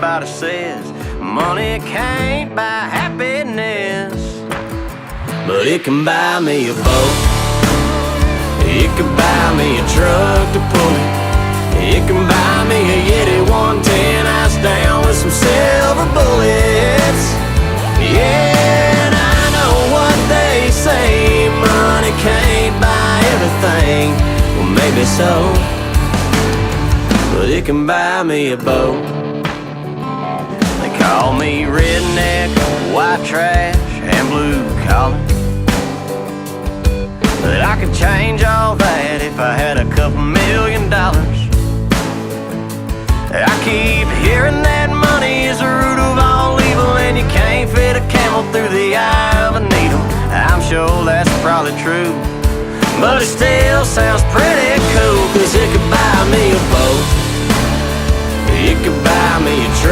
Everybody says money can't buy happiness, but it can buy me a boat. It can buy me a truck to pull it. It can buy me a Yeti 110 ice down with some silver bullets. Yeah, and I know what they say, money can't buy everything. Well, maybe so, but it can buy me a boat. They call me redneck, white trash, and blue collar, but I could change all that if I had a couple $1 million. I keep hearing that money is the root of all evil, and you can't fit a camel through the eye of a needle. I'm sure that's probably true, but it still sounds pretty cool, 'cause it could buy me a boat. It could buy me a truck.